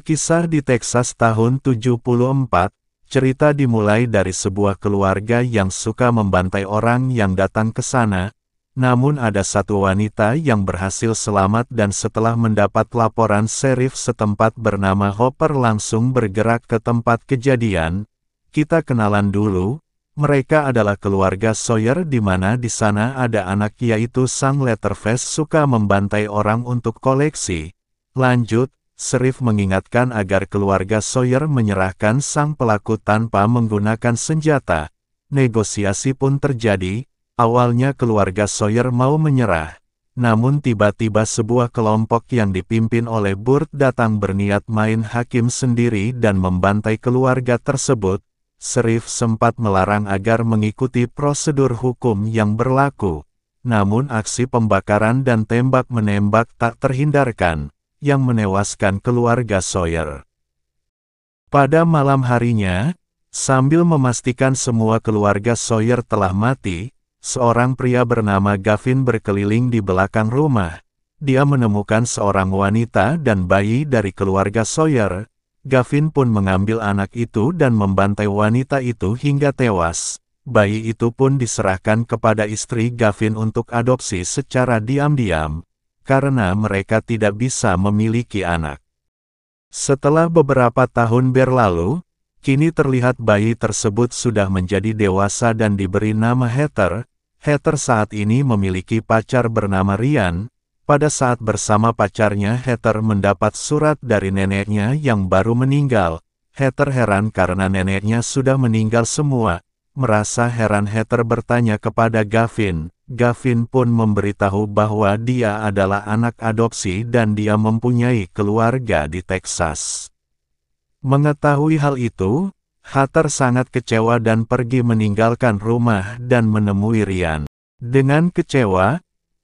Kisah di Texas tahun 74, cerita dimulai dari sebuah keluarga yang suka membantai orang yang datang ke sana, namun ada satu wanita yang berhasil selamat dan setelah mendapat laporan serif setempat bernama Hopper langsung bergerak ke tempat kejadian. Kita kenalan dulu, mereka adalah keluarga Sawyer di mana di sana ada anak yaitu sang Leatherface suka membantai orang untuk koleksi. Lanjut. Serif mengingatkan agar keluarga Sawyer menyerahkan sang pelaku tanpa menggunakan senjata. Negosiasi pun terjadi, awalnya keluarga Sawyer mau menyerah. Namun tiba-tiba sebuah kelompok yang dipimpin oleh Burt datang berniat main hakim sendiri dan membantai keluarga tersebut. Serif sempat melarang agar mengikuti prosedur hukum yang berlaku. Namun aksi pembakaran dan tembak-menembak tak terhindarkan, yang menewaskan keluarga Sawyer. Pada malam harinya, sambil memastikan semua keluarga Sawyer telah mati, seorang pria bernama Gavin berkeliling di belakang rumah. Dia menemukan seorang wanita dan bayi dari keluarga Sawyer. Gavin pun mengambil anak itu dan membantai wanita itu hingga tewas. Bayi itu pun diserahkan kepada istri Gavin untuk adopsi secara diam-diam, karena mereka tidak bisa memiliki anak. Setelah beberapa tahun berlalu, kini terlihat bayi tersebut sudah menjadi dewasa dan diberi nama Heather. Heather saat ini memiliki pacar bernama Ryan. Pada saat bersama pacarnya, Heather mendapat surat dari neneknya yang baru meninggal. Heather heran karena neneknya sudah meninggal semua. Merasa heran, Heather bertanya kepada Gavin. Gavin pun memberitahu bahwa dia adalah anak adopsi dan dia mempunyai keluarga di Texas. Mengetahui hal itu, Heather sangat kecewa dan pergi meninggalkan rumah dan menemui Ryan. Dengan kecewa,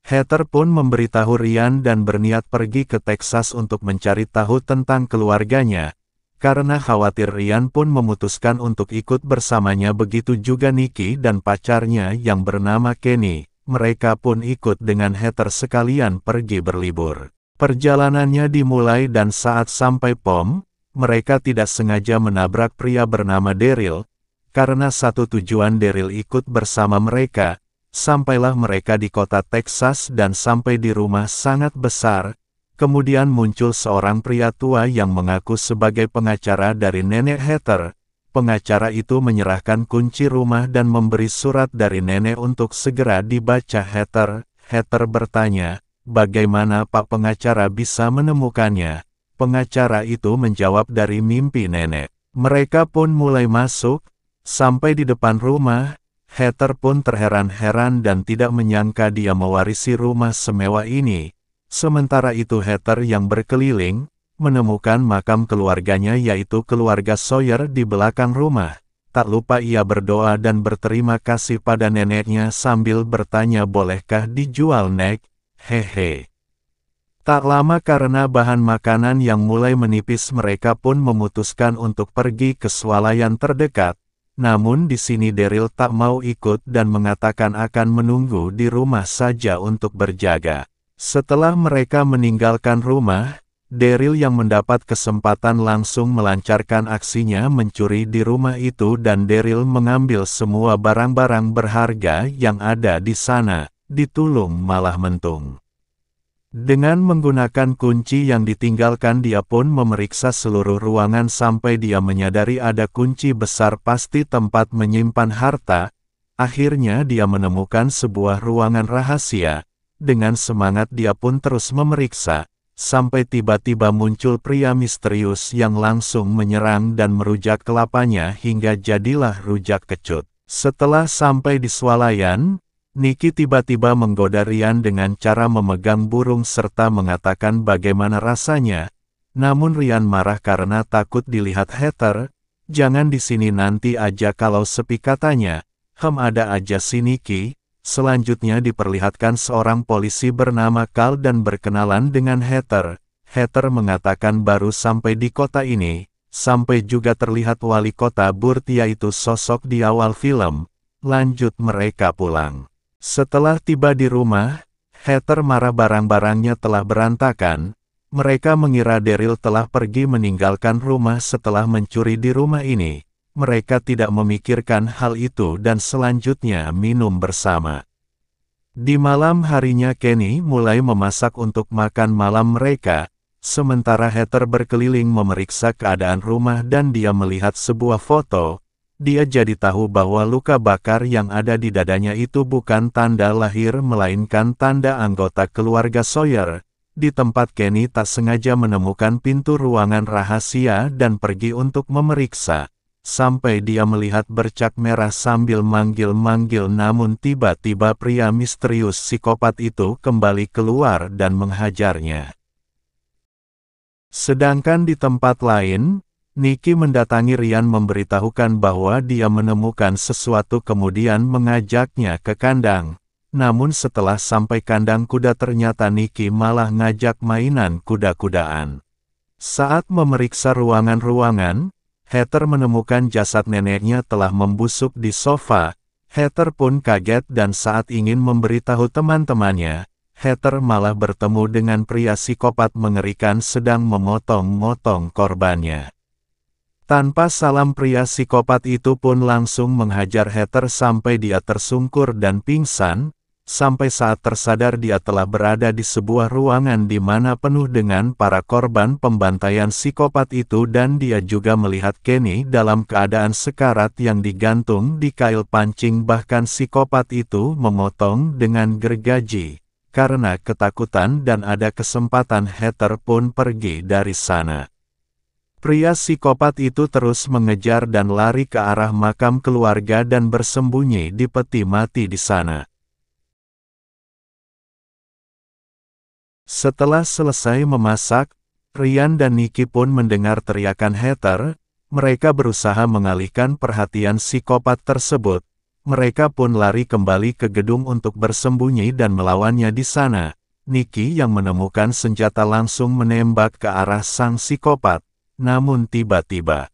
Heather pun memberitahu Ryan dan berniat pergi ke Texas untuk mencari tahu tentang keluarganya. Karena khawatir, Ryan pun memutuskan untuk ikut bersamanya, begitu juga Nikki dan pacarnya yang bernama Kenny. Mereka pun ikut dengan Heather sekalian pergi berlibur. Perjalanannya dimulai dan saat sampai pom, mereka tidak sengaja menabrak pria bernama Daryl. Karena satu tujuan, Daryl ikut bersama mereka. Sampailah mereka di kota Texas dan sampai di rumah sangat besar. Kemudian muncul seorang pria tua yang mengaku sebagai pengacara dari nenek Heather. Pengacara itu menyerahkan kunci rumah dan memberi surat dari nenek untuk segera dibaca Heather. Heather bertanya, bagaimana Pak Pengacara bisa menemukannya? Pengacara itu menjawab, dari mimpi nenek. Mereka pun mulai masuk, sampai di depan rumah. Heather pun terheran-heran dan tidak menyangka dia mewarisi rumah semewah ini. Sementara itu Heather yang berkeliling, menemukan makam keluarganya yaitu keluarga Sawyer di belakang rumah. Tak lupa ia berdoa dan berterima kasih pada neneknya sambil bertanya, bolehkah dijual Nek? Hehe. Tak lama karena bahan makanan yang mulai menipis, mereka pun memutuskan untuk pergi ke swalayan terdekat. Namun di sini Daryl tak mau ikut dan mengatakan akan menunggu di rumah saja untuk berjaga. Setelah mereka meninggalkan rumah, Daryl yang mendapat kesempatan langsung melancarkan aksinya mencuri di rumah itu dan Daryl mengambil semua barang-barang berharga yang ada di sana, ditulung malah mentung. Dengan menggunakan kunci yang ditinggalkan, dia pun memeriksa seluruh ruangan sampai dia menyadari ada kunci besar pasti tempat menyimpan harta. Akhirnya dia menemukan sebuah ruangan rahasia. Dengan semangat dia pun terus memeriksa, sampai tiba-tiba muncul pria misterius yang langsung menyerang dan merujak kelapanya hingga jadilah rujak kecut. Setelah sampai di swalayan, Nikki tiba-tiba menggoda Ryan dengan cara memegang burung serta mengatakan bagaimana rasanya. Namun Ryan marah karena takut dilihat Heather. Jangan di sini, nanti aja kalau sepi, katanya. Ada aja si Nikki. Selanjutnya diperlihatkan seorang polisi bernama Carl dan berkenalan dengan Heather. Heather mengatakan baru sampai di kota ini, sampai juga terlihat wali kota Burt yaitu sosok di awal film. Lanjut mereka pulang. Setelah tiba di rumah, Heather marah barang-barangnya telah berantakan. Mereka mengira Daryl telah pergi meninggalkan rumah setelah mencuri di rumah ini. Mereka tidak memikirkan hal itu dan selanjutnya minum bersama. Di malam harinya Kenny mulai memasak untuk makan malam mereka, sementara Heather berkeliling memeriksa keadaan rumah dan dia melihat sebuah foto. Dia jadi tahu bahwa luka bakar yang ada di dadanya itu bukan tanda lahir melainkan tanda anggota keluarga Sawyer. Di tempat Kenny tak sengaja menemukan pintu ruangan rahasia dan pergi untuk memeriksa. Sampai dia melihat bercak merah sambil manggil-manggil, namun tiba-tiba pria misterius psikopat itu kembali keluar dan menghajarnya. Sedangkan di tempat lain, Nikki mendatangi Ryan memberitahukan bahwa dia menemukan sesuatu kemudian mengajaknya ke kandang. Namun setelah sampai kandang kuda ternyata Nikki malah ngajak mainan kuda-kudaan. Saat memeriksa ruangan-ruangan, Heather menemukan jasad neneknya telah membusuk di sofa. Heather pun kaget dan saat ingin memberitahu teman-temannya, Heather malah bertemu dengan pria psikopat mengerikan sedang memotong-motong korbannya. Tanpa salam pria psikopat itu pun langsung menghajar Heather sampai dia tersungkur dan pingsan. Sampai saat tersadar dia telah berada di sebuah ruangan di mana penuh dengan para korban pembantaian psikopat itu dan dia juga melihat Kenny dalam keadaan sekarat yang digantung di kail pancing, bahkan psikopat itu memotong dengan gergaji. Karena ketakutan dan ada kesempatan Heather pun pergi dari sana. Pria psikopat itu terus mengejar dan lari ke arah makam keluarga dan bersembunyi di peti mati di sana. Setelah selesai memasak, Ryan dan Nikki pun mendengar teriakan Heather. Mereka berusaha mengalihkan perhatian psikopat tersebut. Mereka pun lari kembali ke gedung untuk bersembunyi dan melawannya di sana. Nikki yang menemukan senjata langsung menembak ke arah sang psikopat. Namun tiba-tiba,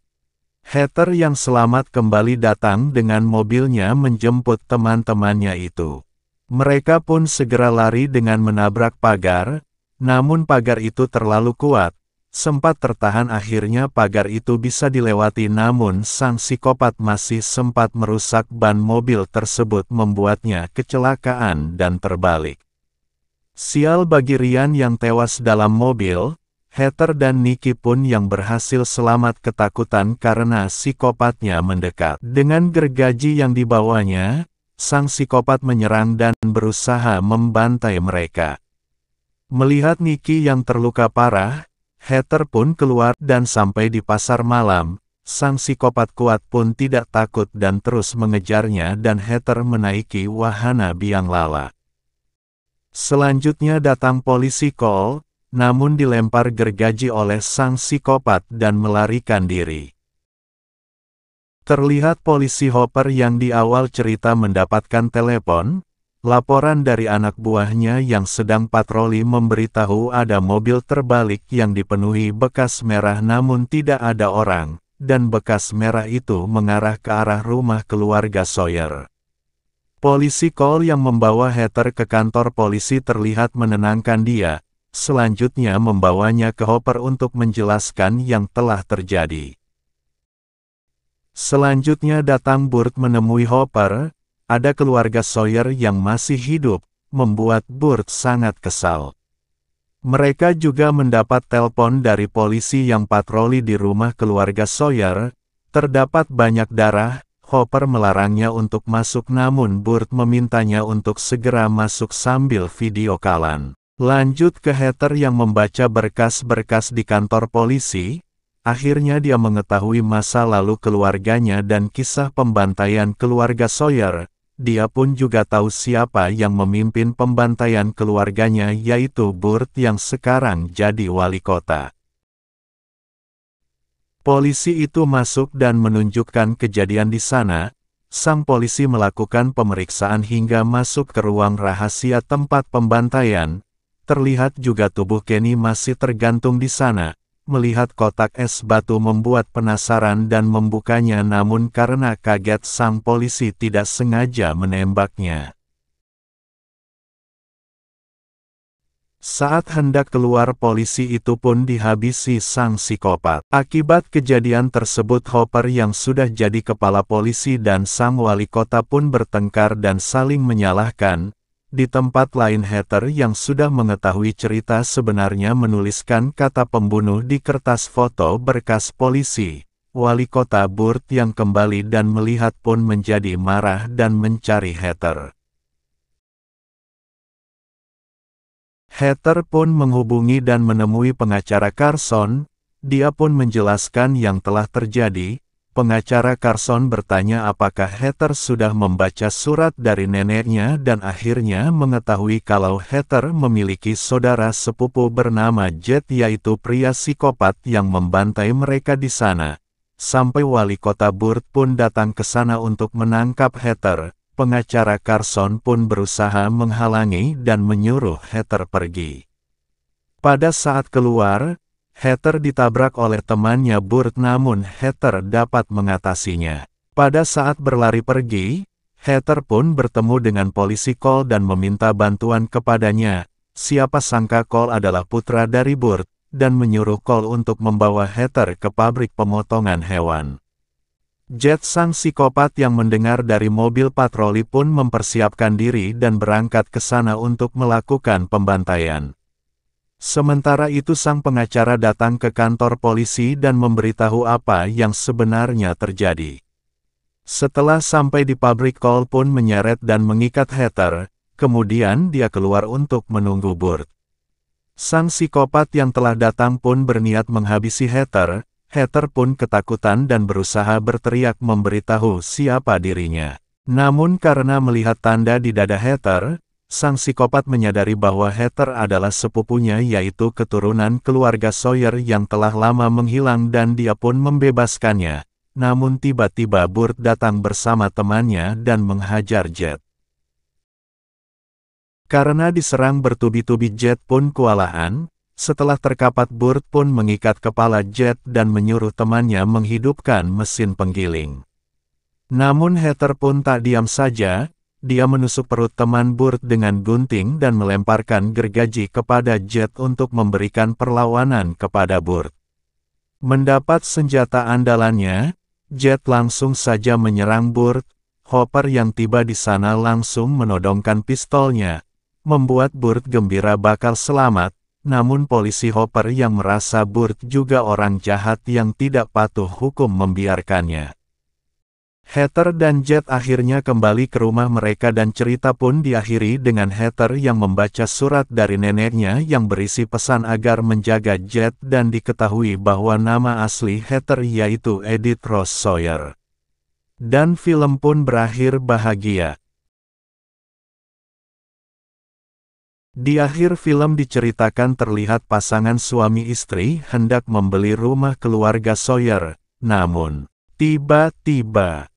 Heather yang selamat kembali datang dengan mobilnya menjemput teman-temannya itu. Mereka pun segera lari dengan menabrak pagar, namun pagar itu terlalu kuat. Sempat tertahan, akhirnya pagar itu bisa dilewati, namun sang psikopat masih sempat merusak ban mobil tersebut membuatnya kecelakaan dan terbalik. Sial bagi Ryan yang tewas dalam mobil. Heather dan Nikki pun yang berhasil selamat ketakutan karena psikopatnya mendekat. Dengan gergaji yang dibawanya, sang psikopat menyerang dan berusaha membantai mereka. Melihat Nikki yang terluka parah, Heather pun keluar dan sampai di pasar malam. Sang psikopat kuat pun tidak takut dan terus mengejarnya dan Heather menaiki wahana biang lala. Selanjutnya datang polisi Cole, namun dilempar gergaji oleh sang psikopat dan melarikan diri. Terlihat polisi Hopper yang di awal cerita mendapatkan telepon, laporan dari anak buahnya yang sedang patroli memberitahu ada mobil terbalik yang dipenuhi bekas merah namun tidak ada orang, dan bekas merah itu mengarah ke arah rumah keluarga Sawyer. Polisi Cole yang membawa Heather ke kantor polisi terlihat menenangkan dia, selanjutnya membawanya ke Hopper untuk menjelaskan yang telah terjadi. Selanjutnya datang Burt menemui Hopper. Ada keluarga Sawyer yang masih hidup, membuat Burt sangat kesal. Mereka juga mendapat telepon dari polisi yang patroli di rumah keluarga Sawyer. Terdapat banyak darah. Hopper melarangnya untuk masuk namun Burt memintanya untuk segera masuk sambil video callan. Lanjut ke Heather yang membaca berkas-berkas di kantor polisi. Akhirnya dia mengetahui masa lalu keluarganya dan kisah pembantaian keluarga Sawyer. Dia pun juga tahu siapa yang memimpin pembantaian keluarganya, yaitu Burt yang sekarang jadi wali kota. Polisi itu masuk dan menunjukkan kejadian di sana. Sang polisi melakukan pemeriksaan hingga masuk ke ruang rahasia tempat pembantaian. Terlihat juga tubuh Kenny masih tergantung di sana. Melihat kotak es batu membuat penasaran dan membukanya, namun karena kaget sang polisi tidak sengaja menembaknya. Saat hendak keluar polisi itu pun dihabisi sang psikopat. Akibat kejadian tersebut Hopper yang sudah jadi kepala polisi dan sang wali kota pun bertengkar dan saling menyalahkan. Di tempat lain Heather yang sudah mengetahui cerita sebenarnya menuliskan kata pembunuh di kertas foto berkas polisi. Wali kota Burt yang kembali dan melihat pun menjadi marah dan mencari Heather. Heather pun menghubungi dan menemui pengacara Carson, dia pun menjelaskan yang telah terjadi. Pengacara Carson bertanya apakah Heather sudah membaca surat dari neneknya dan akhirnya mengetahui kalau Heather memiliki saudara sepupu bernama Jet yaitu pria psikopat yang membantai mereka di sana. Sampai wali kota Burt pun datang ke sana untuk menangkap Heather. Pengacara Carson pun berusaha menghalangi dan menyuruh Heather pergi. Pada saat keluar, Heather ditabrak oleh temannya Burt namun Heather dapat mengatasinya. Pada saat berlari pergi, Heather pun bertemu dengan polisi Cole dan meminta bantuan kepadanya. Siapa sangka Cole adalah putra dari Burt, dan menyuruh Cole untuk membawa Heather ke pabrik pemotongan hewan. Jet sang psikopat yang mendengar dari mobil patroli pun mempersiapkan diri dan berangkat ke sana untuk melakukan pembantaian. Sementara itu sang pengacara datang ke kantor polisi dan memberitahu apa yang sebenarnya terjadi. Setelah sampai di pabrik Cole pun menyeret dan mengikat Heather, kemudian dia keluar untuk menunggu Burt. Sang psikopat yang telah datang pun berniat menghabisi Heather. Heather pun ketakutan dan berusaha berteriak memberitahu siapa dirinya. Namun karena melihat tanda di dada Heather, sang psikopat menyadari bahwa Heather adalah sepupunya yaitu keturunan keluarga Sawyer yang telah lama menghilang dan dia pun membebaskannya. Namun tiba-tiba Burt datang bersama temannya dan menghajar Jet. Karena diserang bertubi-tubi Jet pun kewalahan. Setelah terkapat Burt pun mengikat kepala Jet dan menyuruh temannya menghidupkan mesin penggiling. Namun Heather pun tak diam saja, dia menusuk perut teman Burt dengan gunting dan melemparkan gergaji kepada Jet untuk memberikan perlawanan kepada Burt. Mendapat senjata andalannya, Jet langsung saja menyerang Burt. Hopper yang tiba di sana langsung menodongkan pistolnya, membuat Burt gembira bakal selamat. Namun polisi Hopper yang merasa Burt juga orang jahat yang tidak patuh hukum membiarkannya. Heather dan Jet akhirnya kembali ke rumah mereka dan cerita pun diakhiri dengan Heather yang membaca surat dari neneknya yang berisi pesan agar menjaga Jet dan diketahui bahwa nama asli Heather yaitu Edith Rose Sawyer. Dan film pun berakhir bahagia. Di akhir film diceritakan terlihat pasangan suami istri hendak membeli rumah keluarga Sawyer, namun tiba-tiba.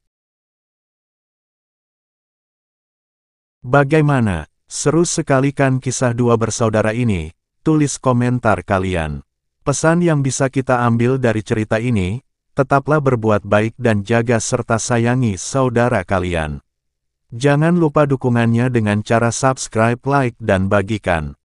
Bagaimana? Seru sekali kan kisah dua bersaudara ini? Tulis komentar kalian. Pesan yang bisa kita ambil dari cerita ini, tetaplah berbuat baik dan jaga serta sayangi saudara kalian. Jangan lupa dukungannya dengan cara subscribe, like, dan bagikan.